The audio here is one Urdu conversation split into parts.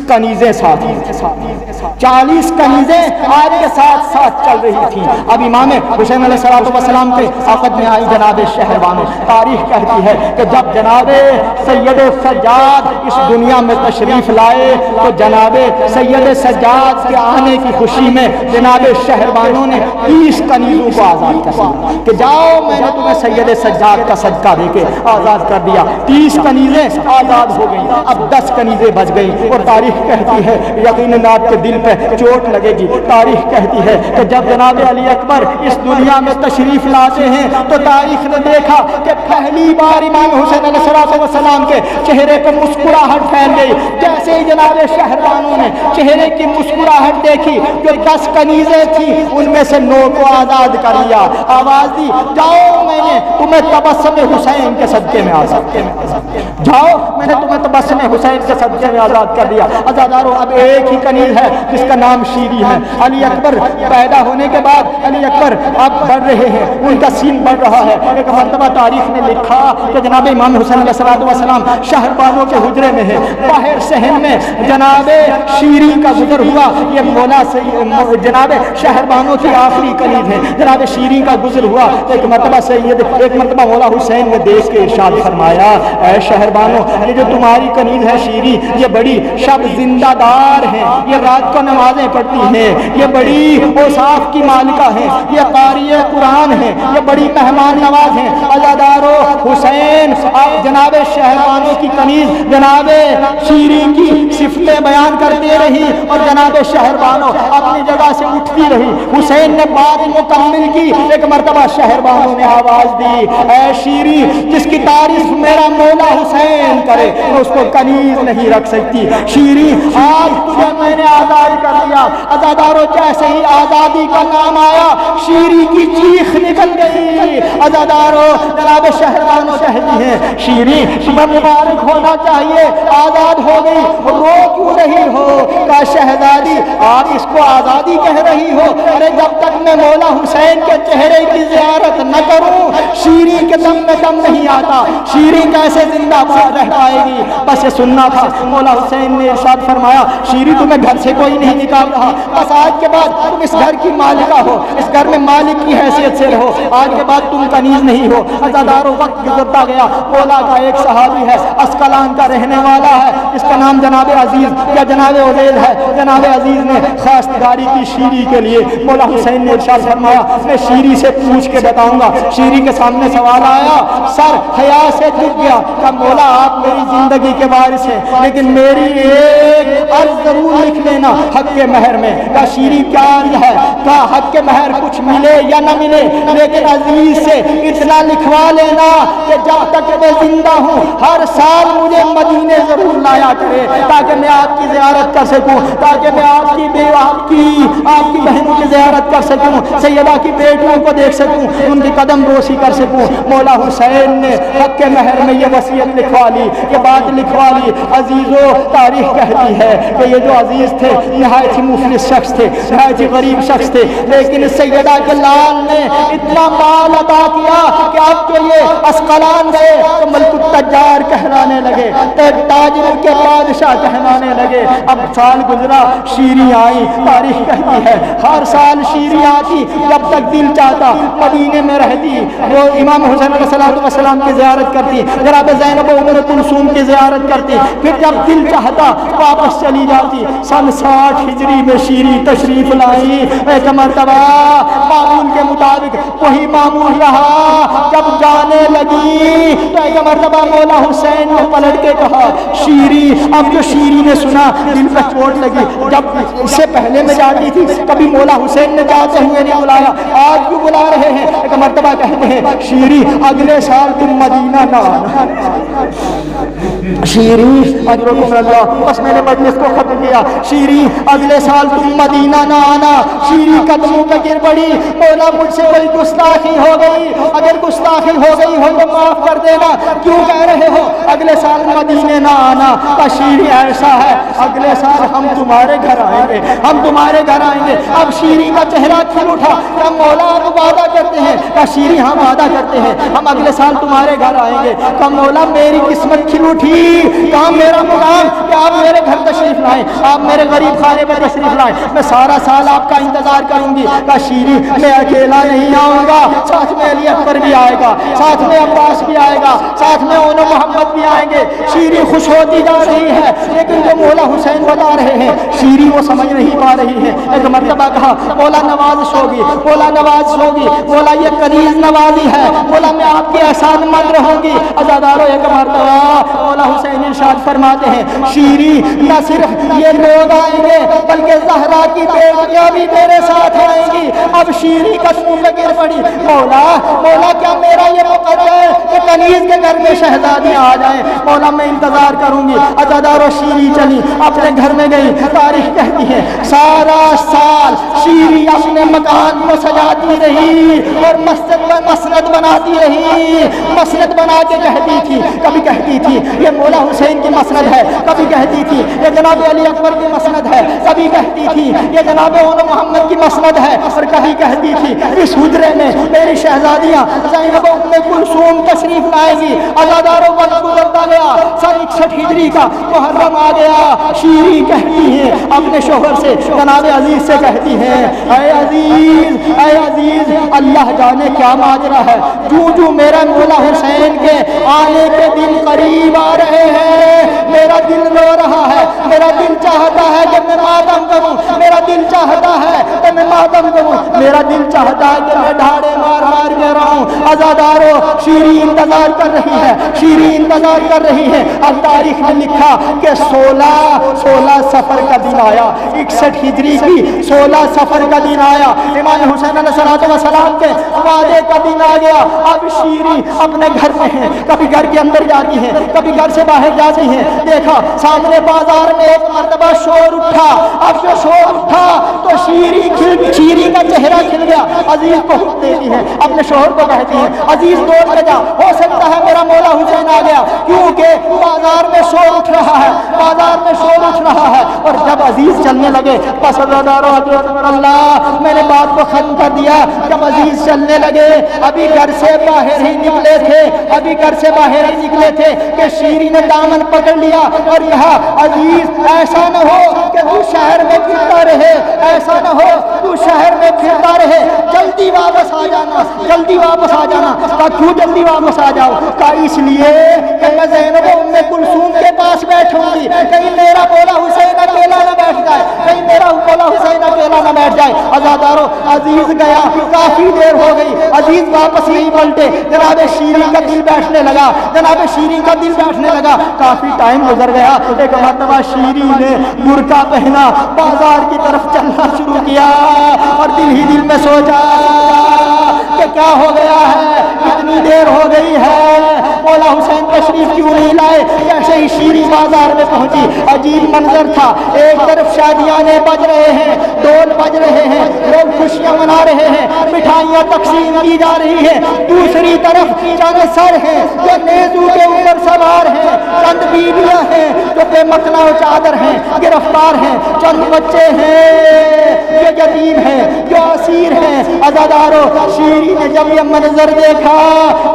کنیزیں ساتھ 40 کنیزیں آپ کے ساتھ ساتھ چل رہی تھیں. اب امام حسین علیہ السلام کے عقد میں آئی جناب شہربانو. تاریخ کہتی ہے کہ جب جناب سید سجاد اس دنیا میں تشریف لائے تو جناب سید سجاد کے آنے کی خوشی میں جناب شہربانوں نے 30 کنیزوں کو آزاد کر دیا کہ جاؤ میں نے تمہیں سید سجاد کا صدقہ دے کے آزاد کر دیا. 30 کنیزیں آزاد ہو گئیں. اب 10 کنیزیں بچ گئیں. اور تاریخ کہتی ہے یقیناً آپ کے دل پہ چوٹ لگے گی. تاریخ کہتی ہے کہ جب جناب علی اکبر اس دنیا میں تشریف لاتے ہیں تو تاریخ نے دیکھا کہ پہلی بار امام حسین علیہ السلام کے چہرے پر مسکراہٹ پھیل گئی. جیسے ہی جناب شہربانوں نے چہرے کی مسکراہٹ دیکھی جو 10 کنیزیں تھیں ان میں سے 9 کو آزاد کر لیا. آواز دی جاؤ میں نے تمہیں تبسم حسین کے صدقے میں آزاد کیا. جاؤ میں نے تمہیں تبسم حسین کے صدقے میں آزاد کر دیا. عزادارو اب ایک ہی کنیز ہے جس کا نام شیری ہے. علی اکبر پیدا ہونے کے بعد علی اکبر اب بڑھ رہے ہیں. ان کا سین بڑھ رہا ہے. ایک مرتبہ تاریخ نے لکھا کہ جناب امام حسین علیہ السلام شہربانوں کے حجرے میں ہیں. باہر صحن میں جناب شیری کا گزر ہوا. یہ مولا جناب شہربانوں کی آخری کنیز ہے. جناب شیری کا گزر ہوا. ایک مرتبہ مولا حسین نے دیکھ کے ارشاد فرمایا اے شہربانوں یہ جو تمہاری کنیز ہے شیری یہ بڑی شب زندہ دار ہیں. یہ رات کو نمازیں پڑھتی ہیں. یہ بڑی اوصاف کی مالکہ ہیں. یہ قاری قرآن ہیں. یہ بڑی مہمان نواز ہیں. عزادارو حسین آپ جناب شہربانوں کی کنیز جناب شیری کی صفتیں بیان کرتے رہی اور جناب شہربانوں اپنی جگہ سے اٹھتی رہی. حسین نے بات مکمل کی. ایک مرتبہ شہربانوں نے آواز دی اے شیری جس کی تعریف میرا مولا حسین کرے میں اس کو کنیز نہیں رکھ سکتی. شیری آج تجھے میں نے آزاد کر دیا. عزادارو جیسے ہی آزادی کا نام آیا شیری کی چیخ نکل گئی. عزادارو جناب شہربانوں کہتی ہیں شیری تمہیں مبارک ہونا چاہیے آزاد ہو گئی رو کیوں نہیں ہو. کا شہزادی آپ اس کو آزادی کہہ رہی ہو. ارے جب تک میں مولا حسین کے چہرے کی زیارت نہ کروں شیری کے دم میں دم نہیں آتا. شیری کیسے زندہ رہ پائے گی. بس یہ سننا تھا. مولا حسین نے ارشاد فرمایا شیری تمہیں گھر سے کوئی نہیں نکال رہا. بس آج کے بعد تم اس گھر کی مالکہ ہو. اس گھر میں مالک کی حیثیت سے رہو. آج کے بعد تم کنیز نہیں ہو. عزادارو وقت گزرتا گیا. مولا کا ایک صحابی ہے اسقلان کا رہنے والا ہے. اس کا نام جناب عزیز یا جناب عزیز ہے. جناب عزیز نے خواستگاری کی شیری کے لیے. مولا حسین نے ارشاد فرمایا میں شیری سے پوچھ کے بتاؤں گا. شیری کے سامنے سوال آیا. سر حیا سے جھک گیا. کہا مولا آپ میری زندگی کے وارث ہیں لیکن میری ایک عرض ضرور لکھ لینا حق کے مہر میں. کہا شیری کیا عرض ہے. کہا حق کے مہر کچھ ملے یا نہ ملے لیکن عزیز سے اتنا لکھوا لینا کہ جب تک میں زندہ ہوں ہر سال مجھے مدینے ضرور لایا کرے تاکہ میں آپ کی زیارت کر سکوں. تاکہ میں آپ کی بہنوں کی زیارت کر سکوں. سیدہ کی بیٹیوں کو دیکھ سکوں. ان کی قدم بوسی کر سکوں. مولا حسین نے حق کے مہر میں یہ وصیت لکھوا لی. یہ بات لکھوا لی. عزیزو تاریخ کہتی ہے کہ یہ جو عزیز تھے نہایت ہی مفلس شخص تھے. نہایت ہی غریب شخص تھے. لیکن سیدہ کے لال نے اتنا مال عطا کیا کہ اب جو یہ اسقلان گئے تو ملک التجار کہلانے لگے. تاجروں کے بادشاہ کہلانے لگے. اب سال گزرا شیری آئی. تاریخ کہتی ہے ہر سال شیری آتی. جب تک دل چاہتا مدینے میں رہتی. وہ امام حسین علیہ السلام کی زیارت کرتی. جناب زینب و ام کلثوم کی زیارت کرتی. پھر جب دل چاہتا واپس چلی جاتی. سن 60 ہجری میں شیری تشریف لائی. ایک مرتبہ معمول کے مطابق وہی معمول رہا. جب جانے لگی تو ایک مرتبہ مولا حسین نے پلٹ کے کہا شیری. اب جو شیری نے سنا دل پہ چوٹ لگی. جب اس سے پہلے میں جاتی تھی کبھی مولا حسین نے جاتے ہوئے نہیں بلایا. آج بھی بلا رہے ہیں. ایک مرتبہ کہتے ہیں شیری اگلے سال تم مدینہ نہ آنا. شیری اجرکم اللہ. بس میں نے مجلس کو ختم کیا. شیری اگلے سال تم مدینہ نہ آنا. شیری قدموں پہ گر پڑی. مولا مجھ سے کوئی گستاخی ہو گئی. اگر گستاخی ہو گئی ہو تو معاف کر دینا. کیوں کہہ رہے ہو اگلے سال مدینے نہ آنا. کا شیری ایسا ہے اگلے سال ہم تمہارے گھر آئیں گے. ہم تمہارے گھر آئیں گے. اب شیری کا چہرہ کھل اٹھا. کیا مولا آپ وعدہ کرتے ہیں. کا شیری ہم وعدہ کرتے ہیں ہم اگلے سال تمہارے گھر آئیں گے. کا مولا میری قسمت کھل اٹھی شیری کہاں میرا مقام کہ آپ میرے گھر تشریف لائیں، آپ میرے غریب خانے میں تشریف لائیں، میں سارا سال آپ کا انتظار کروں گی۔ کہا شیری میں اکیلا نہیں آؤں گا، ساتھ میں علی اکبر بھی آئے گا، ساتھ میں عباس بھی آئے گا، ساتھ میں اون و محمد بھی آئیں گے۔ شیری خوش ہوتی جا رہی ہے، لیکن جو مولا حسین بتا رہے ہیں شیری وہ سمجھ نہیں پا رہی ہے۔ ایک مرتبہ کہا مولا نوازش ہوگی، مولا نوازش ہوگی، مولا یہ کنیز نوازی ہے، مولا میں آپ کی احسان مند رہوں گی۔ عزادارو ایک مرتبہ مولا حسین ارشاد فرماتے ہیں شیری نہ صرف یہ لوگ آئیں گے بلکہ زہرا کی بیٹیاں بھی میرے ساتھ آئیں گی۔ اب شیری قدموں پہ گر پڑی، مولا مولا کیا میرا یہ مقرر ہے کہ کنیز کے گھر میں شہزادیاں آ جائیں؟ مولا میں انتظار کروں گی۔ عزادارو شیری چلی اپنے گھر میں گئی۔ تاریخ کہتی ہے سارا سال شیری اپنے مکان کو سجاتی رہی اور مسند بناتی رہی، مسند بنا کے کہتی تھی، کبھی کہتی تھی یہ مولا حسین کی مسند ہے، کبھی کہتی تھی یہ جناب علی اکبر کی مسند ہے، کبھی کہتی تھی یہ جناب اون محمد کی مسند ہے، اور کبھی کہتی تھی اس حجرے میں میری شہزادیاں زینب ام کلثوم تشریف لائے گی۔ عزاداروں وقت گزرتا گیا، سن 61 ہجری کا محرم آ گیا۔ شیری کہتی ہے اپنے شوہر سے، جناب عزیز سے کہتی ہے اے عزیز اے عزیز اللہ جانے کیا ماجرا ہے، جو میرا مولا حسین کے آنے کے دن قریب آ رہے ہیں میرا دل رو رہا ہے، میرا دل چاہتا ہے کہ میں ماتم کروں، میرا دل چاہتا ہے کہ میں ماتم کروں، میرا دل چاہتا ہے کہ میں ڈھاڑے مار مار کے رہوں۔ عزادارو شیری انتظار کر رہی ہے، شیری انتظار کر رہی ہے۔ اب تاریخ میں لکھا کہ 16 سفر کا دن آیا، 61 ہجری کی 16 سفر کا دن آیا، امام حسین علیہ السلام کے وعدے کا دن آ گیا۔ اب شیری اپنے گھر میں ہے، کبھی گھر کے اندر جاتی ہے، کبھی گھر سے باہر جاتی ہے۔ دیکھا سامنے بازار میں ایک مرتبہ شور اٹھا، اب جو شور اٹھا تو شیری کا چہرہ کھل گیا۔ عزیز کو حکم دیتی ہے، اپنے شوہر کو کہتی ہے عزیز دوڑ کے جا، ہو سکتا ہے میرا مولا حسین آ گیا، کیونکہ بازار میں شور اٹھ رہا ہے، بازار میں شور اٹھ رہا ہے۔ اور جب عزیز چلنے لگے بس عزادارو اللہ میں نے بات کو ختم کر دیا۔ جب عزیز چلنے لگے ابھی گھر سے باہر ہی نکلے تھے، ابھی گھر سے باہر ہی نکلے تھے کہ شیری نے دامن پکڑ لیا اور کہا عزیز ایسا نہ ہو کہ تو شہر میں پھرتا رہے، ایسا نہ ہو تو شہر میں پھرتا رہے، جلدی واپس آ جانا، جلدی واپس آ جانا۔ کہا کیوں جلدی واپس آ جاؤ؟ کہا اس لیے کہ میں زینب ام کلثوم کے پاس بیٹھوں گی، کہیں میرا مولا حسین اکیلا نہ بیٹھ جائے، کہیں میرا مولا حسین اکیلا نہ بیٹھ جائے۔ عزادارو عزیز گیا، کافی دیر ہو گئی، عزیز واپس نہیں پلٹے۔ جناب شیری کا دل بیٹھنے لگا، جناب شیری کا دل بیٹھنے لگا۔ کافی ٹائم گزر گیا، ایک مرتبہ شیری نے برقع پہنا، بازار کی طرف چلنا شروع کیا اور دل ہی دل میں سوچا کہ کیا ہو گیا ہے، اتنی دیر ہو گئی ہے، مولا حسین تشریف کیوں نہیں لائے؟ جیسے ہی شیری بازار میں پہنچی عجیب منظر تھا، ایک طرف شادیانے بج رہے ہیں، ڈول بج رہے ہیں، لوگ خوشیاں منا رہے ہیں، مٹھائیاں تقسیم کی جا رہی ہیں، دوسری طرف چند سر ہیں جو نیزو کے اوپر سوار ہیں، چند بیویاں ہیں جو بے مکنا و چادر ہیں، گرفتار ہیں، چند بچے ہیں جو یتیم ہیں، جو اسیر ہیں۔ عزادارو شیری نے جب یہ منظر دیکھا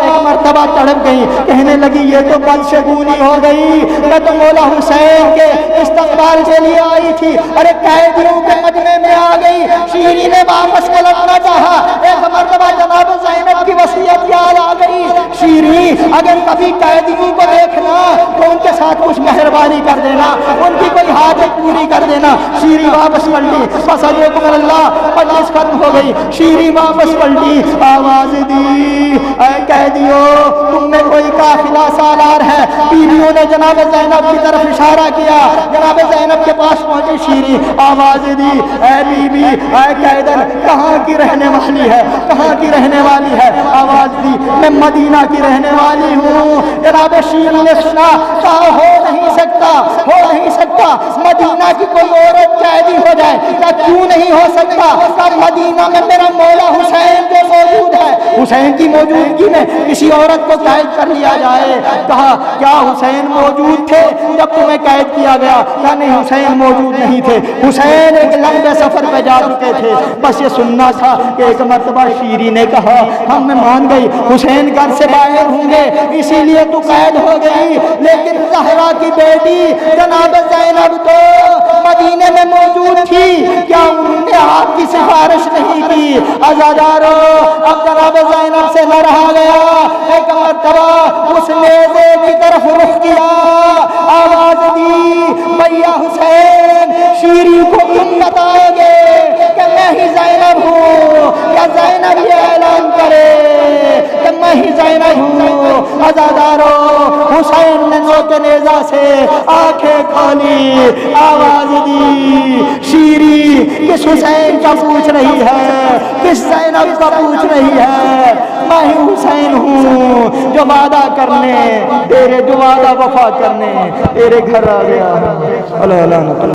ایک مرتبہ تڑپ گئی، کہنے لگی یہ تو بدشگونی ہو گئی، میں تو مولا حسین کے استقبال کے لیے آئی تھی، ارے قیدیوں کے مجمع میں آ گئی۔ شیری نے واپس پلٹنا چاہا، ایک مرتبہ جناب زینب کی وصیت یاد آ گئی، شیری اگر کبھی قیدیوں کو دیکھنا تو ان کے ساتھ کچھ مہربانی کر دینا، ان کی کوئی حاجت پوری کر دینا۔ شیری واپس پلٹی، بس علیکم اللہ، مجلس ختم ہو گئی، شیری واپس پلٹی، آواز دی اے قیدیوں تم میں کوئی قافلہ سالار ہے؟ بیویوں نے جناب زینب کی طرف اشارہ کیا، جناب زینب کے پاس پہنچی شیری، آواز دی اے بی بی اے قیدن کہاں کی رہنے والی ہے، کہاں کی رہنے والی ہے؟ آواز دی میں مدینہ کی رہنے والی ہوں۔ جناب شیری نے سنا، کہا ہو نہیں سکتا، ہو نہیں سکتا، مدینہ کی کوئی کوئی عورت قیدی ہو جائے کیا کیوں نہیں ہو سکتا؟ مدینہ میں میرا مولا حسین جو موجود ہے، حسین کی موجودگی میں کسی عورت کو قید کر لیا جائے۔ کہا کیا حسین موجود تھے جب تمہیں قید کیا گیا؟ کہا نہیں حسین موجود نہیں تھے، حسین ایک لمبے سفر پہ جا چکے تھے، بس یہ سننا تھا کہ ایک مرتبہ شیری نے کہا ہم میں مان گئی حسین گھر سے باہر ہوں گے اسی لیے تو قید ہو گئی، لیکن زہرا کی بیٹی جناب زینب تو مدینے میں موجود تھی، کیا انہوں نے آپ کی سفارش نہیں کی؟ عزادارو اب جناب زینب سے نہ رہا گیا، ایک مرتبہ اس نیزے کی طرف رخ کیا، آواز دی بھیا حسین شیری کو تم بتاؤ گے کہ میں ہی زینب ہوں، یا زینب یہ اعلان کرے کہ میں ہی زینب ہوں؟ عزادارو حسین نے نوک نیزہ سے آنکھیں کھولی، آواز دی شیری کس حسین کا پوچھ رہی ہے، کس زینب کا پوچھ رہی ہے؟ میں ہی حسین ہوں جو وعدہ کرنے تیرے، جو وعدہ وفا کرنے تیرے گھر آ گیا۔ اللہ اللہ